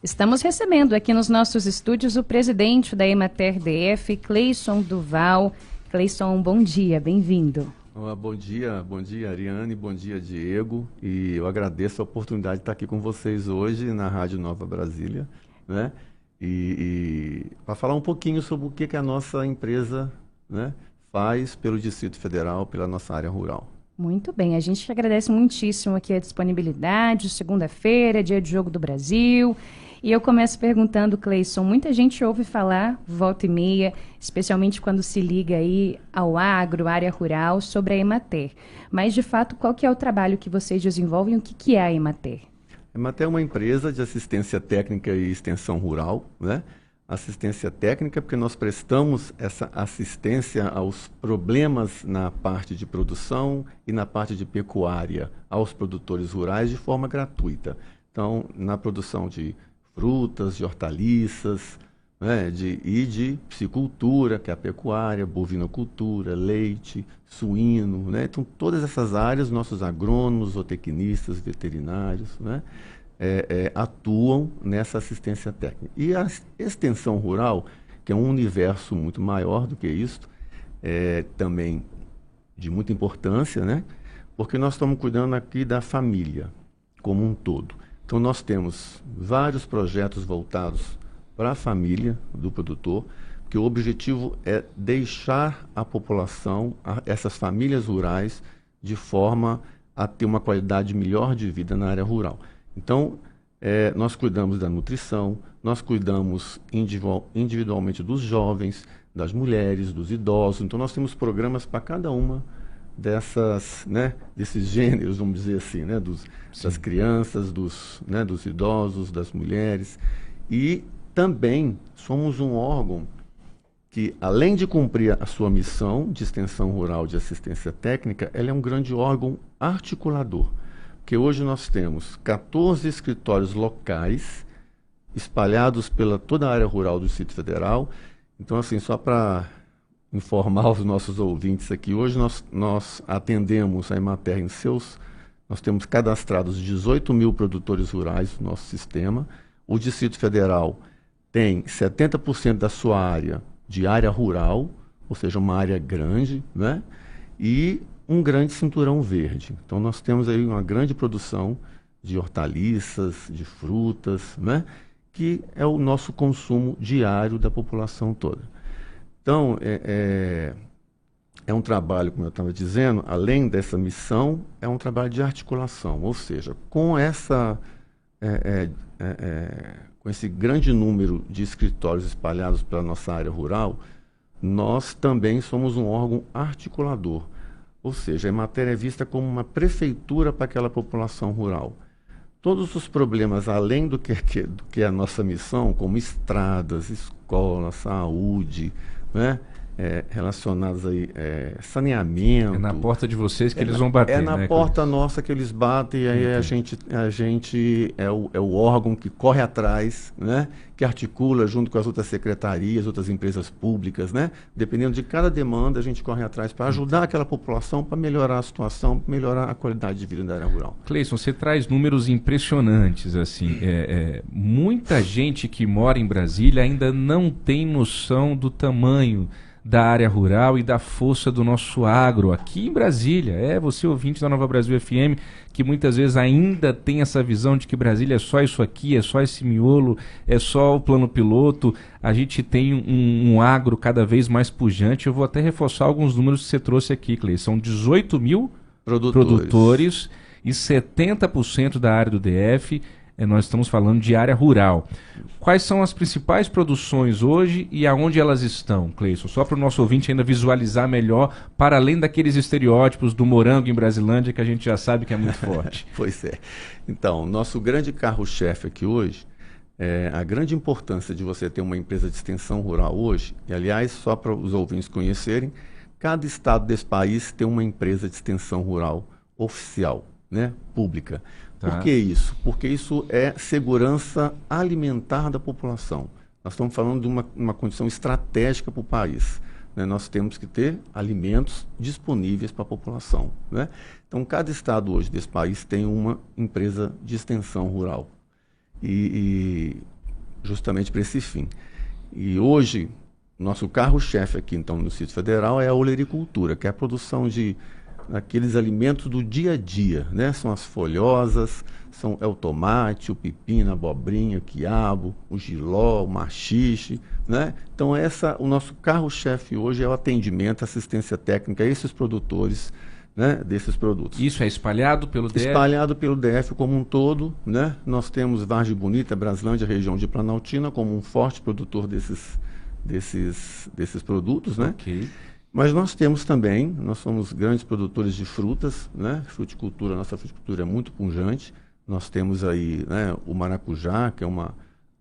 Estamos recebendo aqui nos nossos estúdios o presidente da Emater DF, Cleison Duval. Cleison, bom dia, bem-vindo. Bom dia, Ariane, bom dia, Diego, e eu agradeço a oportunidade de estar aqui com vocês hoje na Rádio Nova Brasília, né? E para falar um pouquinho sobre o que a nossa empresa, né, faz pelo Distrito Federal, pela nossa área rural. Muito bem, a gente agradece muitíssimo aqui a disponibilidade, segunda-feira, dia de Jogo do Brasil. E eu começo perguntando, Cleison, muita gente ouve falar, volta e meia, especialmente quando se liga aí ao agro, área rural, sobre a Emater. Mas, de fato, qual que é o trabalho que vocês desenvolvem e o que é a Emater? A Emater é uma empresa de assistência técnica e extensão rural, né? Assistência técnica porque nós prestamos essa assistência aos problemas na parte de produção e na parte de pecuária aos produtores rurais de forma gratuita. Então, na produção de frutas, de hortaliças, né, de piscicultura, que é a pecuária, bovinocultura, leite, suíno, né? Então, todas essas áreas, nossos agrônomos, zootecnistas, veterinários, né, atuam nessa assistência técnica. E a extensão rural, que é um universo muito maior do que isso, também de muita importância, né? Porque nós estamos cuidando aqui da família como um todo. Então, nós temos vários projetos voltados para a família do produtor, que o objetivo é deixar a população, essas famílias rurais, de forma a ter uma qualidade melhor de vida na área rural. Então, nós cuidamos da nutrição, nós cuidamos individualmente dos jovens, das mulheres, dos idosos. Então, nós temos programas para cada uma dessas, né, desses gêneros, vamos dizer assim, né, das crianças, dos idosos, das mulheres. E também somos um órgão que, além de cumprir a sua missão de extensão rural de assistência técnica, ela é um grande órgão articulador. Porque hoje nós temos 14 escritórios locais espalhados pela toda a área rural do Distrito Federal. Então, assim, só para informar os nossos ouvintes aqui, hoje nós atendemos a Emater nós temos cadastrados 18 mil produtores rurais no nosso sistema. O Distrito Federal tem 70% da sua área de área rural, ou seja, uma área grande, né? E um grande cinturão verde. Então, nós temos aí uma grande produção de hortaliças, de frutas, né? Que é o nosso consumo diário da população toda. Então, é um trabalho, como eu estava dizendo, além dessa missão, é um trabalho de articulação, ou seja, com esse grande número de escritórios espalhados pela nossa área rural, nós também somos um órgão articulador. Ou seja, a Emater é vista como uma prefeitura para aquela população rural. Todos os problemas, além do que é a nossa missão, como estradas, escolas, saúde, né, relacionados aí, saneamento. É na porta de vocês que eles vão bater, É na né, porta nossa que eles batem, e aí a gente é o órgão que corre atrás, né, que articula junto com as outras secretarias, outras empresas públicas, né? Dependendo de cada demanda, a gente corre atrás para ajudar aquela população, para melhorar a situação, para melhorar a qualidade de vida da área rural. Cleison, você traz números impressionantes, assim. Muita gente que mora em Brasília ainda não tem noção do tamanho da área rural e da força do nosso agro aqui em Brasília. Você ouvinte da Nova Brasil FM, que muitas vezes ainda tem essa visão de que Brasília é só isso aqui, é só esse miolo, é só o plano piloto. A gente tem um agro cada vez mais pujante. Eu vou até reforçar alguns números que você trouxe aqui, Cleison. São 18 mil produtores e 70% da área do DF. Nós estamos falando de área rural. Quais são as principais produções hoje e aonde elas estão, Cleison? Só para o nosso ouvinte ainda visualizar melhor, para além daqueles estereótipos do morango em Brasilândia, que a gente já sabe que é muito forte. Pois é. Então, nosso grande carro-chefe aqui hoje, a grande importância de você ter uma empresa de extensão rural hoje, e aliás, só para os ouvintes conhecerem, cada estado desse país tem uma empresa de extensão rural oficial, né, pública. Por que isso? Porque isso é segurança alimentar da população. Nós estamos falando de uma condição estratégica para o país, né? Nós temos que ter alimentos disponíveis para a população, né? Então, cada estado hoje desse país tem uma empresa de extensão rural. e justamente para esse fim. E hoje, nosso carro-chefe aqui, então, no Distrito Federal é a olericultura, que é a produção de aqueles alimentos do dia a dia, né? São as folhosas, é o tomate, o pepino, a abobrinha, o quiabo, o jiló, o maxixe, né? Então, o nosso carro-chefe hoje é o atendimento, assistência técnica a esses produtores, né, desses produtos. Isso é espalhado pelo DF? Espalhado pelo DF como um todo, né? Nós temos Vargem Bonita, Braslândia, região de Planaltina, como um forte produtor desses produtos, né? Ok. Mas nós temos também, nós somos grandes produtores de frutas, né? Fruticultura, nossa fruticultura é muito pujante. Nós temos aí, né, o maracujá,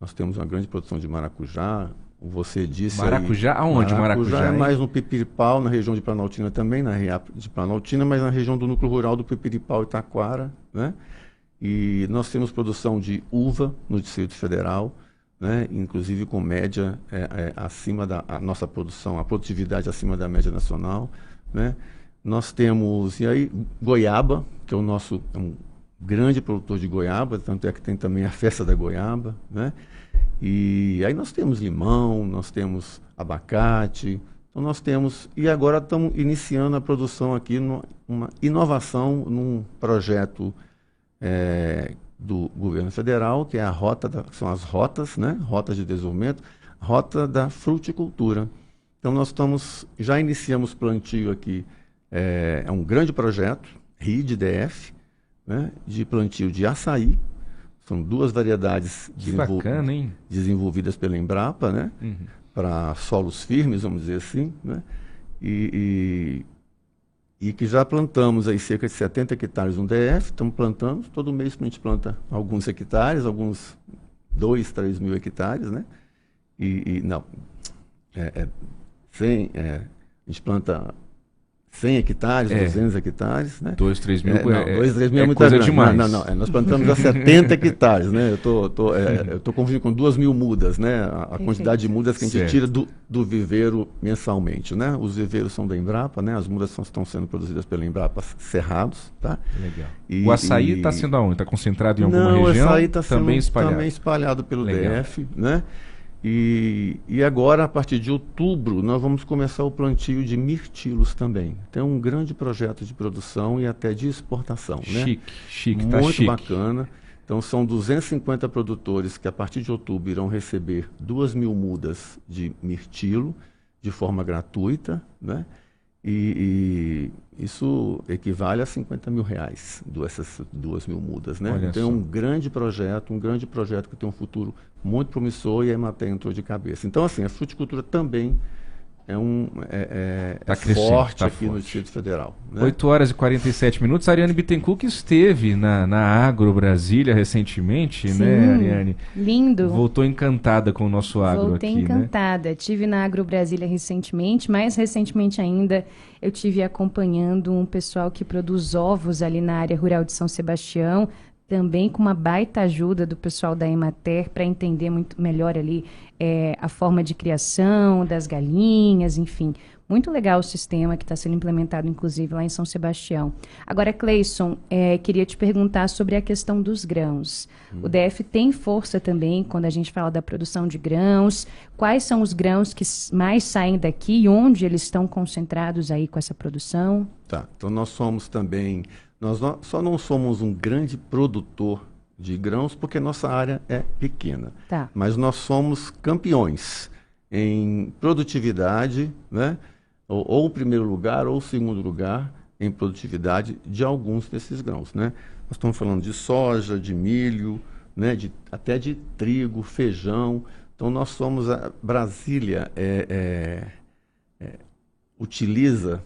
nós temos uma grande produção de maracujá. Você disse maracujá, aí, aonde maracujá é mais no Pipiripau, na região de Planaltina também, na REAP de Planaltina, mas na região do núcleo rural do Pipiripau e Taquara, né? E nós temos produção de uva no Distrito Federal, né? Inclusive com média acima a nossa produção, a produtividade acima da média nacional, né? Nós temos, e aí, goiaba, que é um grande produtor de goiaba, tanto é que tem também a festa da goiaba, né? E aí nós temos limão, nós temos abacate, então nós temos, e agora estamos iniciando a produção aqui, uma inovação num projeto do governo federal, que é são as rotas, né? Rotas de desenvolvimento, rota da fruticultura. Então nós já iniciamos plantio aqui, é um grande projeto, RID-DF, né? De plantio de açaí. São 2 variedades desenvolvidas pela Embrapa, né? Uhum. Para solos firmes, vamos dizer assim, né? E que já plantamos aí cerca de 70 hectares no DF, estamos plantando, todo mês a gente planta alguns hectares, alguns 2, 3 mil hectares, né? Não, 100, a gente planta 100 hectares, 200 hectares, né? 2, 3 mil 2, 3 mil é muita coisa grande. demais. Não, nós plantamos a 70 hectares, né? Eu tô confundindo com 2 mil mudas, né? A quantidade de mudas que a gente tira do viveiro mensalmente, né? Os viveiros são da Embrapa, né? As mudas estão sendo produzidas pela Embrapa Cerrados, tá? Legal. O açaí está sendo aonde? Está concentrado em alguma região? Não, o açaí está sendo também espalhado pelo DF, né? E agora, a partir de outubro, nós vamos começar o plantio de mirtilos também. Tem um grande projeto de produção e até de exportação, né? Chique, muito bacana. Então, são 250 produtores que, a partir de outubro, irão receber 2 mil mudas de mirtilo de forma gratuita, né? E isso equivale a R$50 mil, essas 2 mil mudas, né? Então, é um grande projeto que tem um futuro muito promissor e a Emater entrou de cabeça. Então, assim, a fruticultura também tá forte aqui no Distrito Federal. Né? 8h47. Ariane Bittencourt esteve na Agro Brasília recentemente, Sim, né, Ariane? Lindo. Voltou encantada com o nosso agro Voltei aqui, encantada. Né? Tive na Agro Brasília recentemente, mais recentemente ainda eu tive acompanhando um pessoal que produz ovos ali na área rural de São Sebastião, também com uma baita ajuda do pessoal da Emater para entender muito melhor ali a forma de criação das galinhas, enfim. Muito legal o sistema que está sendo implementado, inclusive, lá em São Sebastião. Agora, Cleison, queria te perguntar sobre a questão dos grãos. O DF tem força também quando a gente fala da produção de grãos. Quais são os grãos que mais saem daqui e onde eles estão concentrados aí com essa produção? Tá, então nós somos também... Nós só não somos um grande produtor de grãos porque nossa área é pequena. Tá. Mas nós somos campeões em produtividade, né? Ou primeiro lugar ou segundo lugar em produtividade de alguns desses grãos, né? Nós estamos falando de soja, de milho, né? Até de trigo, feijão. Então nós somos... Brasília utiliza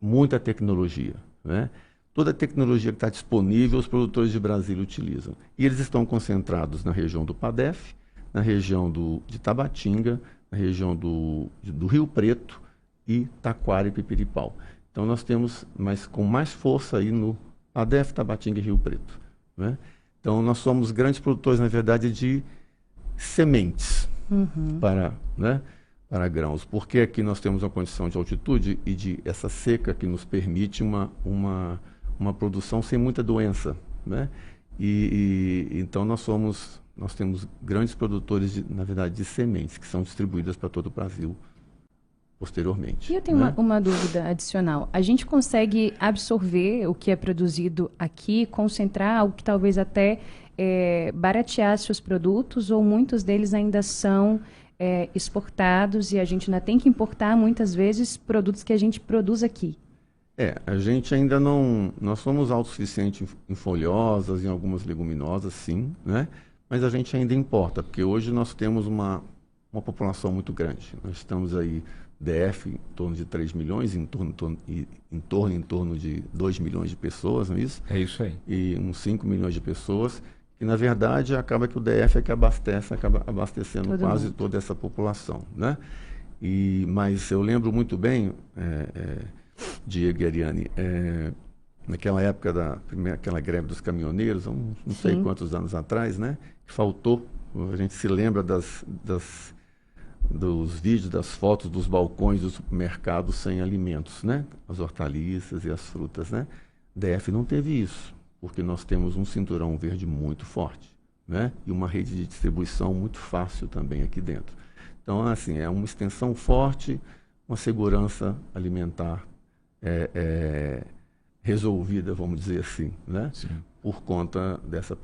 muita tecnologia, né? Toda a tecnologia que está disponível, os produtores de Brasília utilizam. E eles estão concentrados na região do PADEF, na região de Tabatinga, na região do Rio Preto e Taquara e Pipiripau. Então nós temos com mais força aí no PADEF, Tabatinga e Rio Preto, né? Então nós somos grandes produtores, na verdade, de sementes para grãos, porque aqui nós temos uma condição de altitude e de essa seca que nos permite uma produção sem muita doença, né? Então nós temos grandes produtores, na verdade, de sementes, que são distribuídas para todo o Brasil posteriormente. E eu tenho uma dúvida adicional. A gente consegue absorver o que é produzido aqui, concentrar algo que talvez até barateasse os produtos, ou muitos deles ainda são exportados e a gente ainda tem que importar, muitas vezes, produtos que a gente produz aqui? A gente ainda não... Nós somos autossuficientes em folhosas, em algumas leguminosas, sim, né? Mas a gente ainda importa, porque hoje nós temos uma população muito grande. Nós estamos aí, DF, em torno de 3 milhões, em torno de 2 milhões de pessoas, não é isso? É isso aí. E uns 5 milhões de pessoas. E, na verdade, acaba que o DF é que acaba abastecendo quase toda essa população, né? Mas eu lembro muito bem, Diego e Ariane, naquela época aquela greve dos caminhoneiros, não sei quantos anos atrás, né? Que faltou, a gente se lembra dos vídeos, das fotos dos balcões dos supermercados sem alimentos, né? As hortaliças e as frutas, né? DF não teve isso, porque nós temos um cinturão verde muito forte, né? E uma rede de distribuição muito fácil também aqui dentro. Então, assim, é uma extensão forte, uma segurança alimentar resolvida, vamos dizer assim, né? Sim. Por conta dessa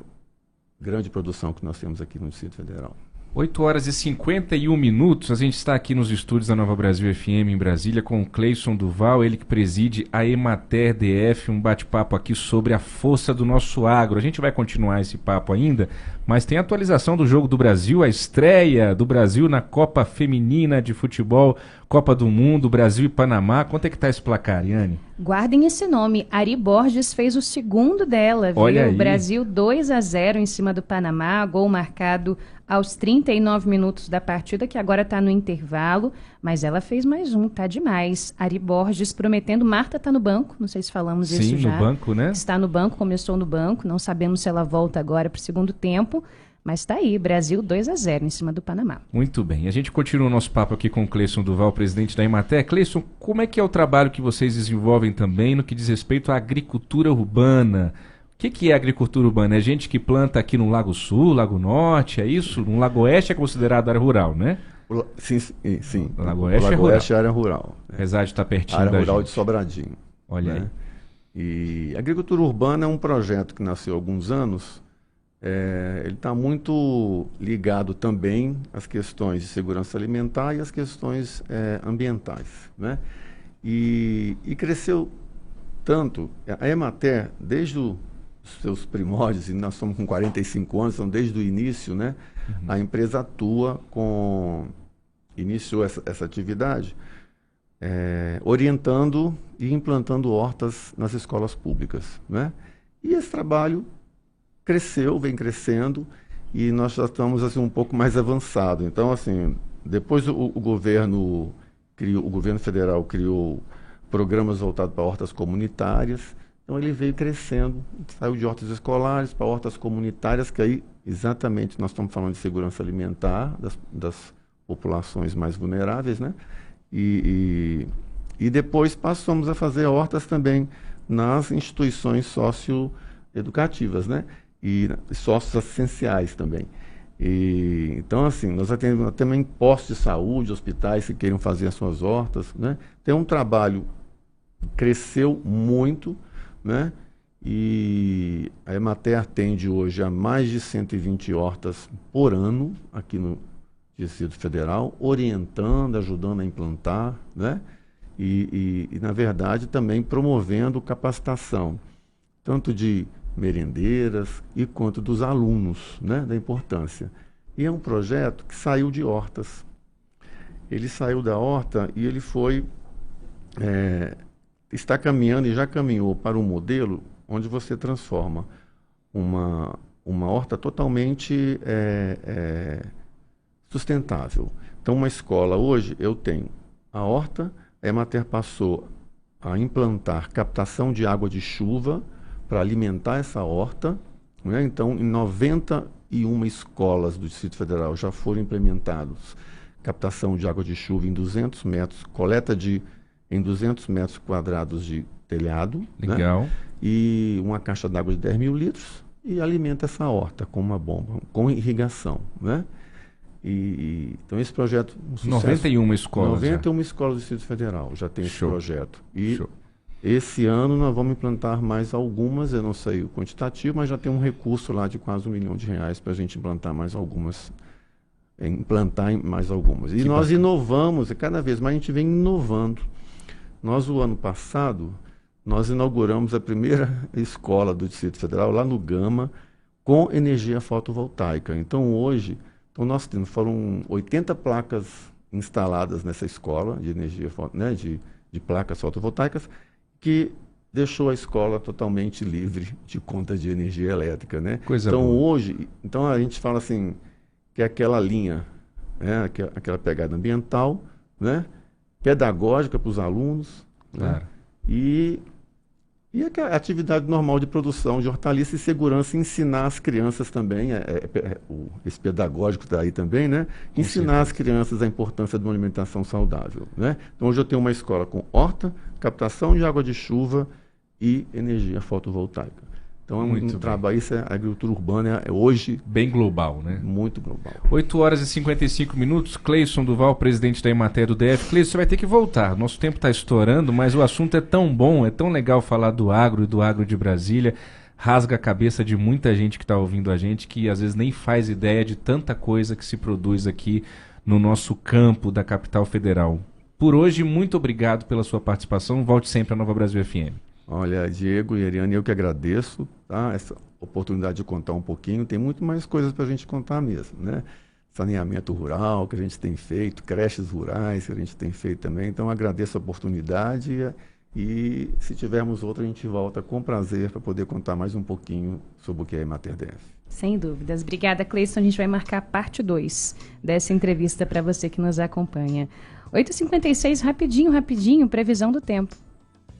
grande produção que nós temos aqui no Distrito Federal. 8h51, a gente está aqui nos estúdios da Nova Brasil FM em Brasília com o Cleison Duval, ele que preside a Emater DF, um bate-papo aqui sobre a força do nosso agro. A gente vai continuar esse papo ainda, mas tem a atualização do Jogo do Brasil, a estreia do Brasil na Copa Feminina de Futebol, Copa do Mundo, Brasil e Panamá. Quanto é que está esse placar, Ariane? Guardem esse nome, Ari Borges fez o segundo dela, viu? Olha aí. Brasil 2-0 em cima do Panamá, gol marcado aos 39 minutos da partida, que agora está no intervalo, mas ela fez mais um, tá demais. Ari Borges prometendo, Marta está no banco, não sei se falamos isso já. Sim, no banco, né? Está no banco, começou no banco, não sabemos se ela volta agora para o segundo tempo, mas está aí, Brasil 2-0 em cima do Panamá. Muito bem, a gente continua o nosso papo aqui com o Cleison Duval, presidente da Emater. Cleison, como é que é o trabalho que vocês desenvolvem também no que diz respeito à agricultura urbana? O que é agricultura urbana? É gente que planta aqui no Lago Sul, Lago Norte, é isso? No Lago Oeste é considerado área rural, né? Sim. O Lago Oeste é rural. Oeste é área rural. Apesar de estar pertinho da gente. Área rural gente. de Sobradinho. Olha aí. E a agricultura urbana é um projeto que nasceu há alguns anos. Ele está muito ligado também às questões de segurança alimentar e às questões ambientais, né? E cresceu tanto. A Emater, desde os seus primórdios, e nós estamos com 45 anos, então desde o início, né? A empresa iniciou essa atividade orientando e implantando hortas nas escolas públicas, né? E esse trabalho vem crescendo, e nós já estamos assim, um pouco mais avançado. Então, assim, depois o governo federal criou programas voltados para hortas comunitárias. Então ele veio crescendo, saiu de hortas escolares para hortas comunitárias, que aí exatamente nós estamos falando de segurança alimentar das populações mais vulneráveis, né? E depois passamos a fazer hortas também nas instituições socioeducativas, né? E socioassistenciais também. Então, assim, nós atendemos também postos de saúde, hospitais que queiram fazer as suas hortas, né? Tem um trabalho que cresceu muito, né? E a Emater atende hoje a mais de 120 hortas por ano aqui no Distrito Federal, orientando, ajudando a implantar, né? E na verdade, também promovendo capacitação, tanto de merendeiras e quanto dos alunos, né? Da importância. E é um projeto que saiu de hortas. Ele saiu da horta e ele está caminhando e já caminhou para um modelo onde você transforma uma horta totalmente sustentável. Então, uma escola hoje, eu tenho a horta, a Emater passou a implantar captação de água de chuva para alimentar essa horta, né? Então, em 91 escolas do Distrito Federal já foram implementados captação de água de chuva em 200 metros, coleta em 200 metros quadrados de telhado. Legal. Né? E uma caixa d'água de 10 mil litros, e alimenta essa horta com uma bomba, com irrigação, né? Então esse projeto... 91 escolas. 91 escolas do Distrito Federal já tem esse projeto. E Show. esse ano nós vamos implantar mais algumas, eu não sei o quantitativo, mas já tem um recurso lá de quase R$ 1 milhão para a gente implantar mais algumas. E nós inovamos, e cada vez mais a gente vem inovando. Nós, o ano passado, nós inauguramos a primeira escola do Distrito Federal, lá no Gama, com energia fotovoltaica. Então, hoje, nós temos, foram 80 placas instaladas nessa escola de energia, né, de placas fotovoltaicas, que deixou a escola totalmente livre de conta de energia elétrica, né? Então, hoje, a gente fala assim, que é aquela linha, né, aquela pegada ambiental, né, pedagógica para os alunos, claro, né, e a atividade normal de produção de hortaliça e segurança, ensinar as crianças também, esse pedagógico está aí também, né? Ensinar as crianças a importância de uma alimentação saudável, né? Então, hoje eu tenho uma escola com horta, captação de água de chuva e energia fotovoltaica. Então, um trabalho, isso é agricultura urbana, hoje... Bem global, né? Muito global. 8h55, Cleison Duval, presidente da Emater do DF. Cleison, você vai ter que voltar. Nosso tempo está estourando, mas o assunto é tão bom, é tão legal falar do agro e do agro de Brasília. Rasga a cabeça de muita gente que está ouvindo a gente, que às vezes nem faz ideia de tanta coisa que se produz aqui no nosso campo da capital federal. Por hoje, muito obrigado pela sua participação. Volte sempre à Nova Brasil FM. Olha, Diego e Ariane, eu que agradeço, tá? Essa oportunidade de contar um pouquinho. Tem muito mais coisas para a gente contar mesmo, né? Saneamento rural que a gente tem feito, creches rurais que a gente tem feito também. Então, agradeço a oportunidade e se tivermos outra, a gente volta com prazer para poder contar mais um pouquinho sobre o que é a Emater DF. Sem dúvidas. Obrigada, Cleison. A gente vai marcar a parte 2 dessa entrevista para você que nos acompanha. 8h56, rapidinho, previsão do tempo.